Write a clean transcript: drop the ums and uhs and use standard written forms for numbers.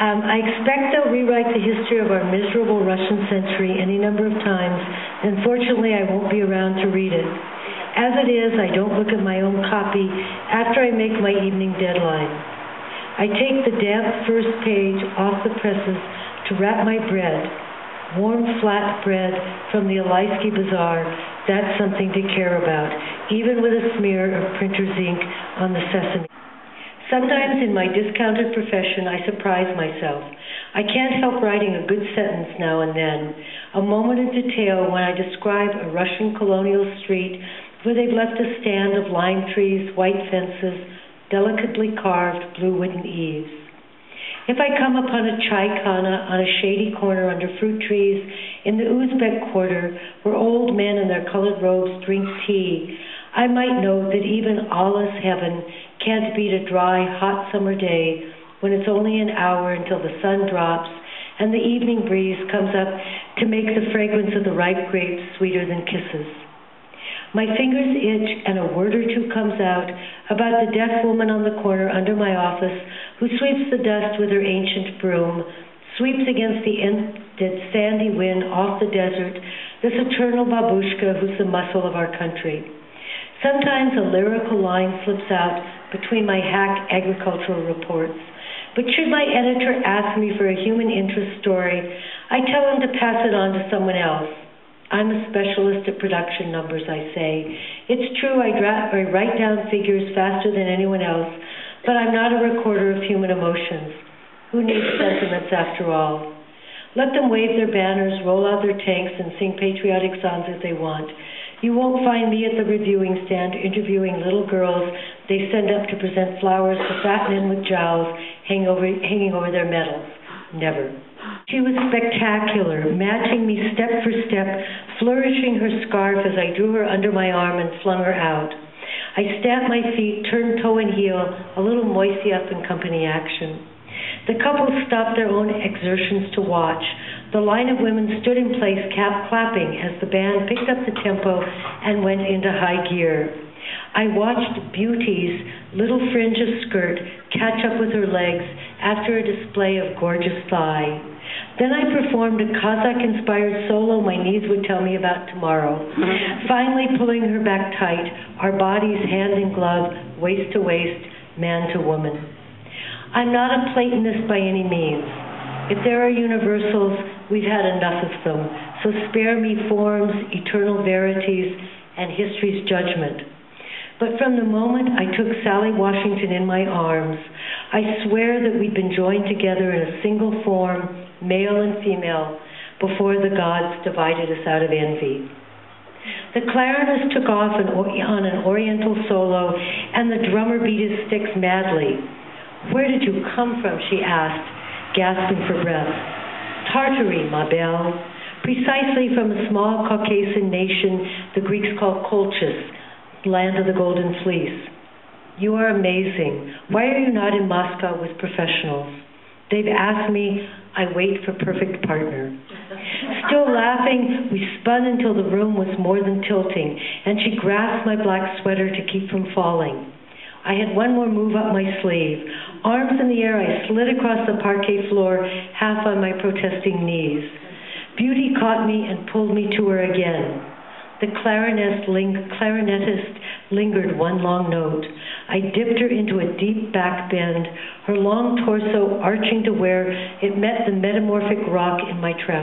I expect they'll rewrite the history of our miserable Russian century any number of times. Unfortunately, I won't be around to read it. As it is, I don't look at my own copy after I make my evening deadline. I take the damp first page off the presses to wrap my bread. Warm, flat bread from the Alaisky Bazaar, that's something to care about, even with a smear of printer's ink on the sesame. Sometimes in my discounted profession, I surprise myself. I can't help writing a good sentence now and then, a moment of detail when I describe a Russian colonial street where they've left a stand of lime trees, white fences, delicately carved blue wooden eaves. If I come upon a chai khana on a shady corner under fruit trees in the Uzbek quarter where old men in their colored robes drink tea, I might note that even Allah's heaven can't beat a dry, hot summer day when it's only an hour until the sun drops and the evening breeze comes up to make the fragrance of the ripe grapes sweeter than kisses. My fingers itch and a word or two comes out about the deaf woman on the corner under my office who sweeps the dust with her ancient broom, sweeps against the sandy wind off the desert, this eternal babushka who's the muscle of our country. Sometimes a lyrical line slips out between my hack agricultural reports. But should my editor ask me for a human interest story, I tell him to pass it on to someone else. I'm a specialist at production numbers, I say. It's true I write down figures faster than anyone else, but I'm not a recorder of human emotions. Who needs sentiments after all? Let them wave their banners, roll out their tanks, and sing patriotic songs if they want. You won't find me at the reviewing stand interviewing little girls they send up to present flowers to fatten in with jowls hanging over their medals. Never. She was spectacular, matching me step for step, flourishing her scarf as I drew her under my arm and flung her out. I stamped my feet, turned toe and heel, a little moisty up in company action. The couple stopped their own exertions to watch. The line of women stood in place, clapping as the band picked up the tempo and went into high gear. I watched Beauty's little fringe of skirt catch up with her legs after a display of gorgeous thigh. Then I performed a Kazakh-inspired solo my knees would tell me about tomorrow, finally pulling her back tight, our bodies hand in glove, waist to waist, man to woman. I'm not a Platonist by any means. If there are universals, we've had enough of them, so spare me forms, eternal verities, and history's judgment. But from the moment I took Sally Washington in my arms, I swear that we'd been joined together in a single form, male and female, before the gods divided us out of envy. The clarinist took off on an oriental solo, and the drummer beat his sticks madly. "Where did you come from?" she asked, gasping for breath. "Tartary, ma belle. Precisely from a small Caucasian nation the Greeks call Colchis, land of the Golden Fleece. You are amazing. Why are you not in Moscow with professionals? They've asked me. I wait for perfect partner." Still laughing, we spun until the room was more than tilting, and she grasped my black sweater to keep from falling. I had one more move up my sleeve. Arms in the air, I slid across the parquet floor, half on my protesting knees. Beauty caught me and pulled me to her again. The clarinetist lingered one long note. I dipped her into a deep back bend, her long torso arching to where it met the metamorphic rock in my trousers.